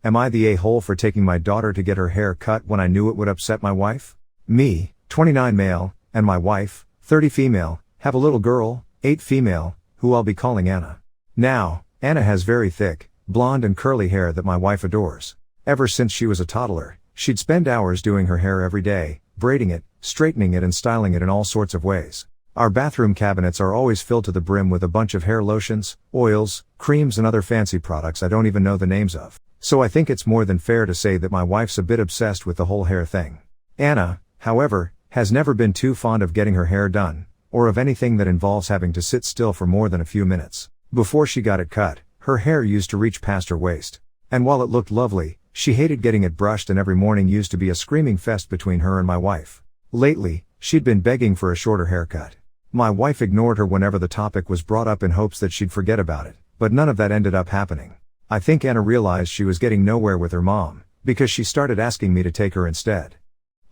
Am I the a-hole for taking my daughter to get her hair cut when I knew it would upset my wife? Me, 29 male, and my wife, 30 female, have a little girl, 8 female, who I'll be calling Anna. Now, Anna has very thick, blonde and curly hair that my wife adores. Ever since she was a toddler, she'd spend hours doing her hair every day, braiding it, straightening it and styling it in all sorts of ways. Our bathroom cabinets are always filled to the brim with a bunch of hair lotions, oils, creams and other fancy products I don't even know the names of. So I think it's more than fair to say that my wife's a bit obsessed with the whole hair thing. Anna, however, has never been too fond of getting her hair done, or of anything that involves having to sit still for more than a few minutes. Before she got it cut, her hair used to reach past her waist. And while it looked lovely, she hated getting it brushed and every morning used to be a screaming fest between her and my wife. Lately, she'd been begging for a shorter haircut. My wife ignored her whenever the topic was brought up in hopes that she'd forget about it, but none of that ended up happening. I think Anna realized she was getting nowhere with her mom, because she started asking me to take her instead.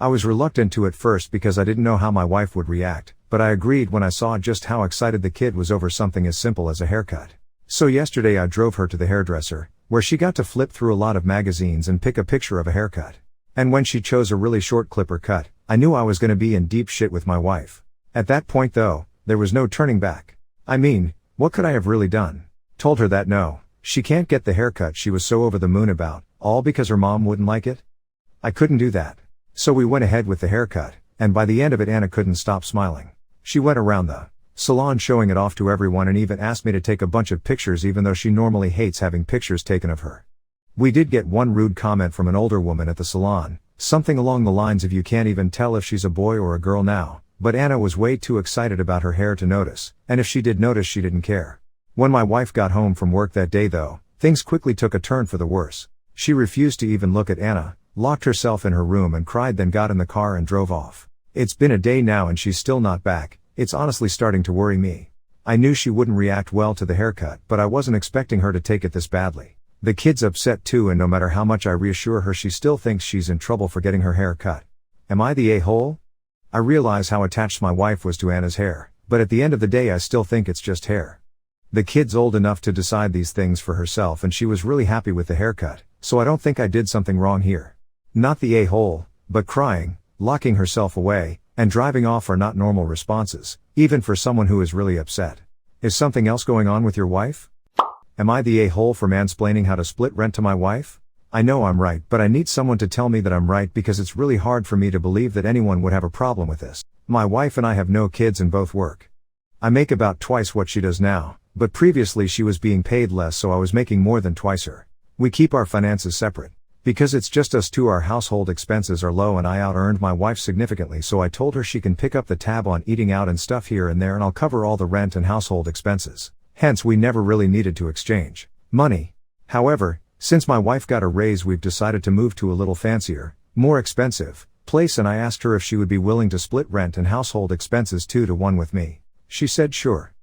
I was reluctant to at first because I didn't know how my wife would react, but I agreed when I saw just how excited the kid was over something as simple as a haircut. So yesterday I drove her to the hairdresser, where she got to flip through a lot of magazines and pick a picture of a haircut. And when she chose a really short clipper cut, I knew I was going to be in deep shit with my wife. At that point though, there was no turning back. I mean, what could I have really done? Told her that no, she can't get the haircut she was so over the moon about, all because her mom wouldn't like it? I couldn't do that. So we went ahead with the haircut, and by the end of it Anna couldn't stop smiling. She went around the salon showing it off to everyone and even asked me to take a bunch of pictures even though she normally hates having pictures taken of her. We did get one rude comment from an older woman at the salon, something along the lines of you can't even tell if she's a boy or a girl now, but Anna was way too excited about her hair to notice, and if she did notice she didn't care. When my wife got home from work that day though, things quickly took a turn for the worse. She refused to even look at Anna, locked herself in her room and cried, then got in the car and drove off. It's been a day now and she's still not back. It's honestly starting to worry me. I knew she wouldn't react well to the haircut, but I wasn't expecting her to take it this badly. The kid's upset too, and no matter how much I reassure her she still thinks she's in trouble for getting her hair cut. Am I the a-hole? I realize how attached my wife was to Anna's hair, but at the end of the day I still think it's just hair. The kid's old enough to decide these things for herself and she was really happy with the haircut, so I don't think I did something wrong here. Not the a-hole, but crying, locking herself away, and driving off are not normal responses, even for someone who is really upset. Is something else going on with your wife? Am I the a-hole for mansplaining how to split rent to my wife? I know I'm right, but I need someone to tell me that I'm right because it's really hard for me to believe that anyone would have a problem with this. My wife and I have no kids and both work. I make about twice what she does now, but previously she was being paid less, so I was making more than twice her. We keep our finances separate. Because it's just us two, our household expenses are low and I out-earned my wife significantly, so I told her she can pick up the tab on eating out and stuff here and there and I'll cover all the rent and household expenses. Hence we never really needed to exchange money. However, since my wife got a raise we've decided to move to a little fancier, more expensive place, and I asked her if she would be willing to split rent and household expenses 2-to-1 with me. She said sure.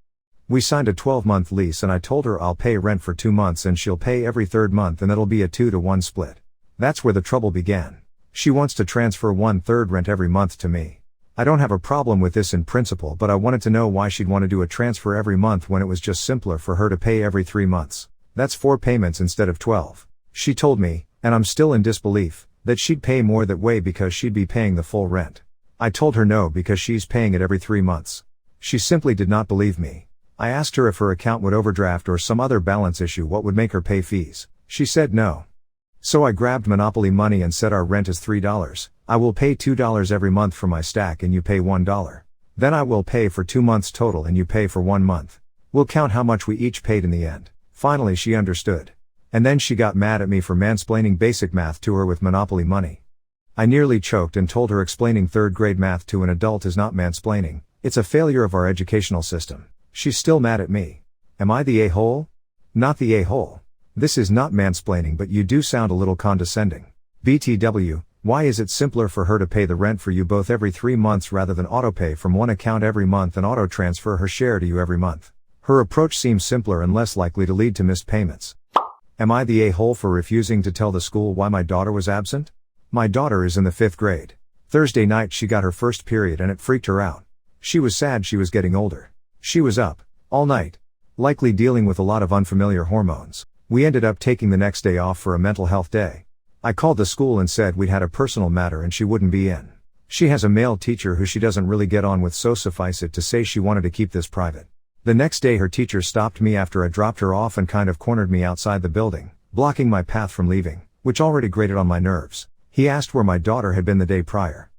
We signed a 12-month lease and I told her I'll pay rent for 2 months and she'll pay every third month and it'll be a 2-to-1 split. That's where the trouble began. She wants to transfer 1/3 rent every month to me. I don't have a problem with this in principle, but I wanted to know why she'd want to do a transfer every month when it was just simpler for her to pay every 3 months. That's 4 payments instead of 12. She told me, and I'm still in disbelief, that she'd pay more that way because she'd be paying the full rent. I told her no, because she's paying it every 3 months. She simply did not believe me. I asked her if her account would overdraft or some other balance issue what would make her pay fees. She said no. So I grabbed Monopoly money and said our rent is $3. I will pay $2 every month for my stack and you pay $1. Then I will pay for 2 months total and you pay for 1 month. We'll count how much we each paid in the end. Finally she understood. And then she got mad at me for mansplaining basic math to her with Monopoly money. I nearly choked and told her explaining 3rd grade math to an adult is not mansplaining, it's a failure of our educational system. She's still mad at me. Am I the a-hole? Not the a-hole. This is not mansplaining, but you do sound a little condescending. BTW, why is it simpler for her to pay the rent for you both every 3 months rather than autopay from one account every month and auto-transfer her share to you every month? Her approach seems simpler and less likely to lead to missed payments. Am I the a-hole for refusing to tell the school why my daughter was absent? My daughter is in the 5th grade. Thursday night she got her first period and it freaked her out. She was sad she was getting older. She was up all night, likely dealing with a lot of unfamiliar hormones. We ended up taking the next day off for a mental health day. I called the school and said we'd had a personal matter and she wouldn't be in. She has a male teacher who she doesn't really get on with, so suffice it to say she wanted to keep this private. The next day her teacher stopped me after I dropped her off and kind of cornered me outside the building, blocking my path from leaving, which already grated on my nerves. He asked where my daughter had been the day prior.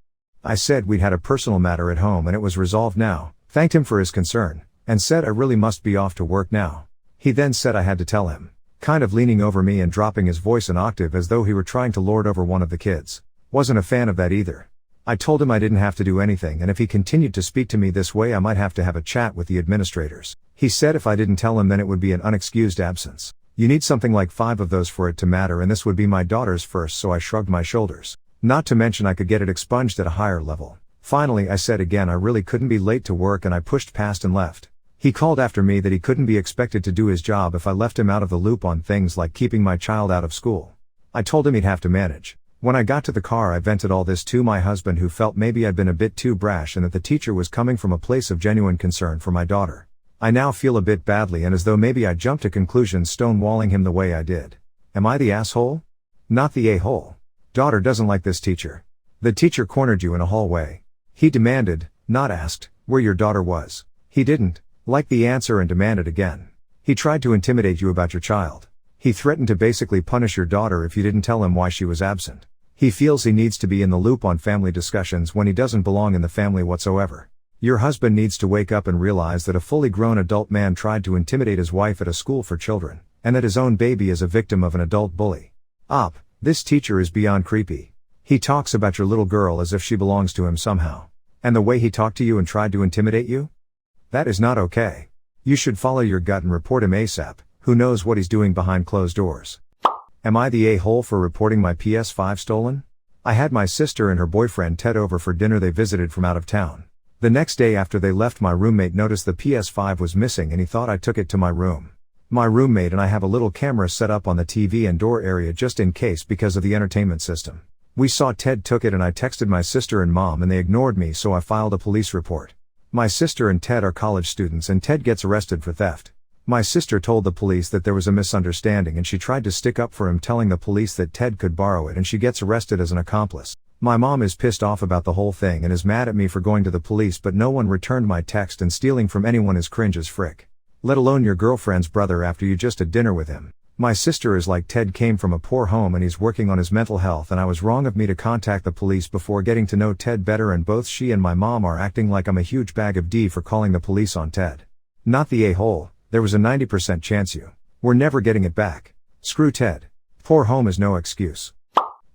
I said we'd had a personal matter at home and it was resolved now, thanked him for his concern, and said I really must be off to work now. He then said I had to tell him, kind of leaning over me and dropping his voice an octave as though he were trying to lord over one of the kids. Wasn't a fan of that either. I told him I didn't have to do anything, and if he continued to speak to me this way I might have to have a chat with the administrators. He said if I didn't tell him then it would be an unexcused absence. You need something like 5 of those for it to matter, and this would be my daughter's first, so I shrugged my shoulders. Not to mention I could get it expunged at a higher level. Finally I said again I really couldn't be late to work, and I pushed past and left. He called after me that he couldn't be expected to do his job if I left him out of the loop on things like keeping my child out of school. I told him he'd have to manage. When I got to the car I vented all this to my husband, who felt maybe I'd been a bit too brash and that the teacher was coming from a place of genuine concern for my daughter. I now feel a bit badly and as though maybe I jumped to conclusions stonewalling him the way I did. Am I the asshole? Not the a-hole. Daughter doesn't like this teacher. The teacher cornered you in a hallway. He demanded, not asked, where your daughter was. He didn't like the answer and demanded again. He tried to intimidate you about your child. He threatened to basically punish your daughter if you didn't tell him why she was absent. He feels he needs to be in the loop on family discussions when he doesn't belong in the family whatsoever. Your husband needs to wake up and realize that a fully grown adult man tried to intimidate his wife at a school for children, and that his own baby is a victim of an adult bully. This teacher is beyond creepy. He talks about your little girl as if she belongs to him somehow. And the way he talked to you and tried to intimidate you? That is not okay. You should follow your gut and report him ASAP. Who knows what he's doing behind closed doors? Am I the a-hole for reporting my PS5 stolen? I had my sister and her boyfriend Ted over for dinner. They visited from out of town. The next day after they left, my roommate noticed the PS5 was missing and he thought I took it to my room. My roommate and I have a little camera set up on the TV and door area just in case because of the entertainment system. We saw Ted took it and I texted my sister and mom and they ignored me, so I filed a police report. My sister and Ted are college students and Ted gets arrested for theft. My sister told the police that there was a misunderstanding and she tried to stick up for him, telling the police that Ted could borrow it, and she gets arrested as an accomplice. My mom is pissed off about the whole thing and is mad at me for going to the police, but no one returned my text, and stealing from anyone is cringe as frick. Let alone your girlfriend's brother after you just had dinner with him. My sister is like, Ted came from a poor home and he's working on his mental health, and I was wrong of me to contact the police before getting to know Ted better, and both she and my mom are acting like I'm a huge bag of D for calling the police on Ted. Not the a-hole. There was a 90% chance you were never getting it back. Screw Ted. Poor home is no excuse.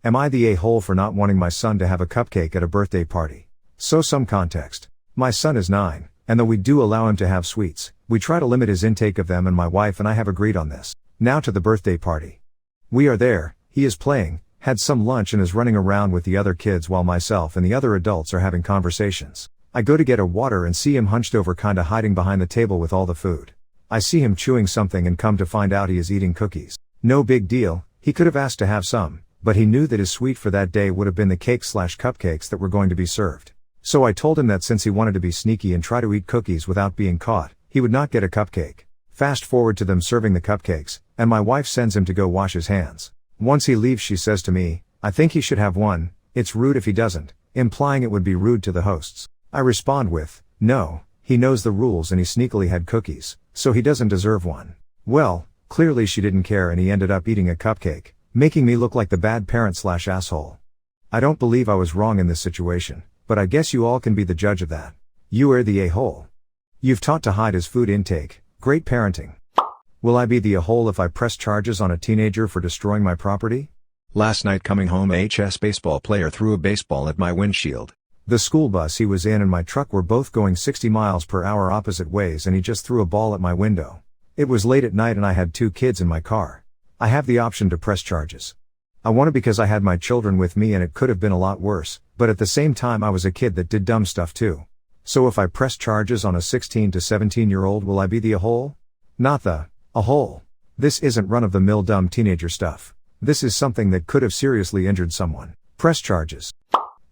Am I the a-hole for not wanting my son to have a cupcake at a birthday party? So some context. My son is 9, and though we do allow him to have sweets, we try to limit his intake of them, and my wife and I have agreed on this. Now to the birthday party. We are there, he is playing, had some lunch and is running around with the other kids while myself and the other adults are having conversations. I go to get a water and see him hunched over, kinda hiding behind the table with all the food. I see him chewing something and come to find out he is eating cookies. No big deal, he could have asked to have some, but he knew that his sweet for that day would have been the cakes/cupcakes that were going to be served. So I told him that since he wanted to be sneaky and try to eat cookies without being caught, he would not get a cupcake. Fast forward to them serving the cupcakes, and my wife sends him to go wash his hands. Once he leaves she says to me, I think he should have one, it's rude if he doesn't, implying it would be rude to the hosts. I respond with, no, he knows the rules and he sneakily had cookies, so he doesn't deserve one. Well, clearly she didn't care and he ended up eating a cupcake, making me look like the bad parent/asshole. I don't believe I was wrong in this situation, but I guess you all can be the judge of that. You are the a-hole. You've taught to hide his food intake, great parenting. Will I be the a-hole if I press charges on a teenager for destroying my property? Last night coming home, a HS baseball player threw a baseball at my windshield. The school bus he was in and my truck were both going 60 miles per hour opposite ways, and he just threw a ball at my window. It was late at night and I had 2 kids in my car. I have the option to press charges. I want to because I had my children with me and it could have been a lot worse, but at the same time I was a kid that did dumb stuff too. So if I press charges on a 16 to 17-year-old, will I be the a-hole? Not the a-hole. This isn't run-of-the-mill dumb teenager stuff. This is something that could have seriously injured someone. Press charges.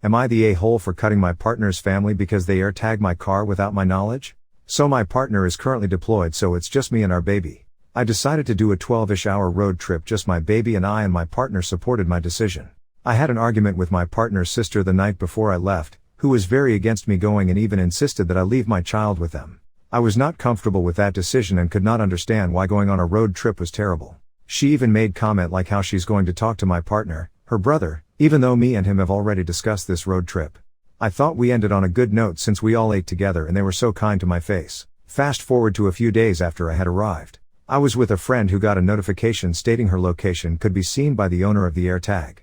Am I the a-hole for cutting my partner's family because they AirTag my car without my knowledge? So my partner is currently deployed, so it's just me and our baby. I decided to do a 12-ish hour road trip, just my baby and I, and my partner supported my decision. I had an argument with my partner's sister the night before I left, who was very against me going and even insisted that I leave my child with them. I was not comfortable with that decision and could not understand why going on a road trip was terrible. She even made comment like how she's going to talk to my partner, her brother, even though me and him have already discussed this road trip. I thought we ended on a good note since we all ate together and they were so kind to my face. Fast forward to a few days after I had arrived. I was with a friend who got a notification stating her location could be seen by the owner of the AirTag.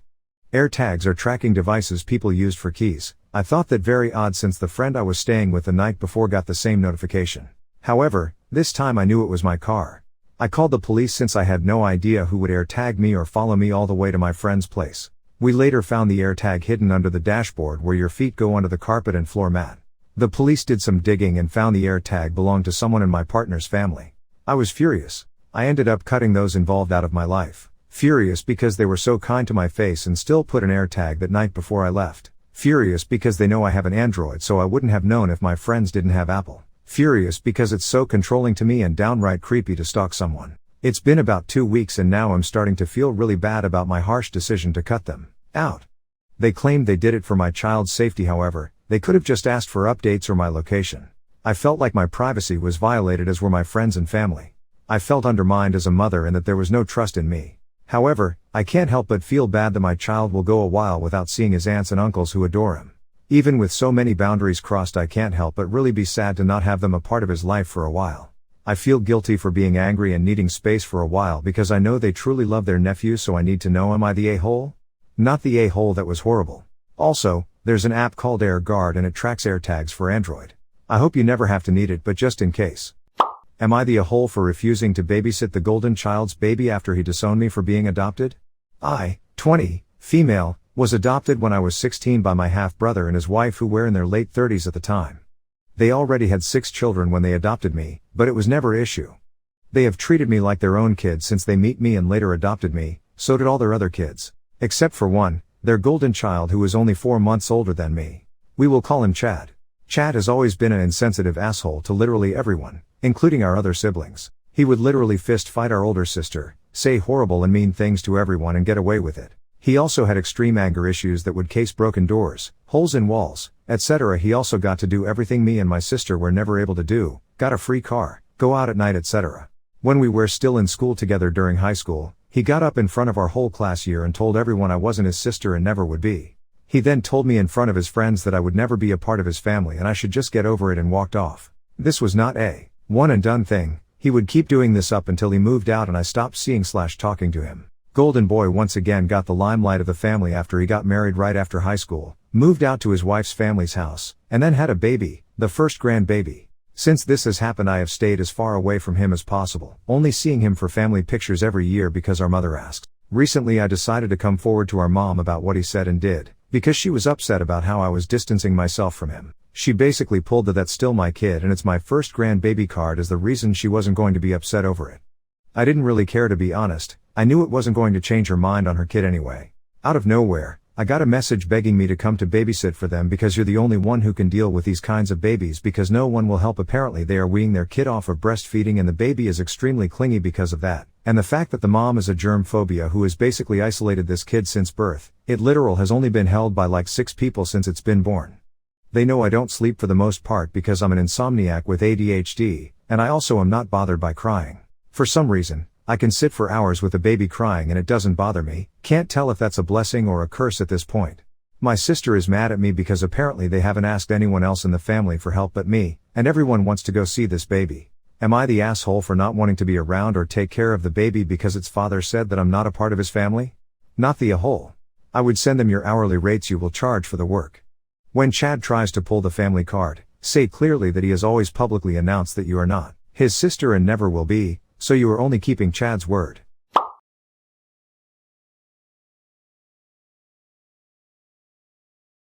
AirTags are tracking devices people used for keys. I thought that very odd since the friend I was staying with the night before got the same notification. However, this time I knew it was my car. I called the police since I had no idea who would AirTag me or follow me all the way to my friend's place. We later found the AirTag hidden under the dashboard where your feet go under the carpet and floor mat. The police did some digging and found the AirTag belonged to someone in my partner's family. I was furious. I ended up cutting those involved out of my life. Furious because they were so kind to my face and still put an AirTag that night before I left. Furious because they know I have an Android so I wouldn't have known if my friends didn't have Apple. Furious because it's so controlling to me and downright creepy to stalk someone. It's been about 2 weeks and now I'm starting to feel really bad about my harsh decision to cut them out. They claimed they did it for my child's safety, however, they could have just asked for updates or my location. I felt like my privacy was violated, as were my friends and family. I felt undermined as a mother and that there was no trust in me. However, I can't help but feel bad that my child will go a while without seeing his aunts and uncles who adore him. Even with so many boundaries crossed, I can't help but really be sad to not have them a part of his life for a while. I feel guilty for being angry and needing space for a while because I know they truly love their nephew, so I need to know, am I the a-hole? Not the a-hole that was horrible. Also, there's an app called AirGuard and it tracks AirTags for Android. I hope you never have to need it, but just in case. Am I the a-hole for refusing to babysit the golden child's baby after he disowned me for being adopted? I, 20, female, was adopted when I was 16 by my half-brother and his wife, who were in their late 30s at the time. They already had 6 children when they adopted me, but it was never an issue. They have treated me like their own kid since they met me and later adopted me, so did all their other kids. Except for one, their golden child, who is only 4 months older than me. We will call him Chad. Chad has always been an insensitive asshole to literally everyone, including our other siblings. He would literally fist fight our older sister, say horrible and mean things to everyone and get away with it. He also had extreme anger issues that would case broken doors, holes in walls, etc. He also got to do everything me and my sister were never able to do, got a free car, go out at night, etc. When we were still in school together during high school, he got up in front of our whole class year and told everyone I wasn't his sister and never would be. He then told me in front of his friends that I would never be a part of his family and I should just get over it, and walked off. This was not a one and done thing. He would keep doing this up until he moved out and I stopped seeing / talking to him. Golden boy once again got the limelight of the family after he got married right after high school, moved out to his wife's family's house, and then had a baby, the first grandbaby. Since this has happened, I have stayed as far away from him as possible, only seeing him for family pictures every year because our mother asks. Recently I decided to come forward to our mom about what he said and did, because she was upset about how I was distancing myself from him. She basically pulled the "that's still my kid and it's my first grandbaby" card as the reason she wasn't going to be upset over it. I didn't really care, to be honest. I knew it wasn't going to change her mind on her kid anyway. Out of nowhere, I got a message begging me to come to babysit for them because you're the only one who can deal with these kinds of babies, because no one will help. Apparently they are weaning their kid off of breastfeeding and the baby is extremely clingy because of that. And the fact that the mom is a germ phobia who has basically isolated this kid since birth. It literal has only been held by like 6 people since it's been born. They know I don't sleep for the most part because I'm an insomniac with ADHD, and I also am not bothered by crying. For some reason, I can sit for hours with a baby crying and it doesn't bother me. Can't tell if that's a blessing or a curse at this point. My sister is mad at me because apparently they haven't asked anyone else in the family for help but me, and everyone wants to go see this baby. Am I the asshole for not wanting to be around or take care of the baby because its father said that I'm not a part of his family? Not the a-hole. I would send them your hourly rates you will charge for the work. When Chad tries to pull the family card, say clearly that he has always publicly announced that you are not his sister and never will be, so you are only keeping Chad's word.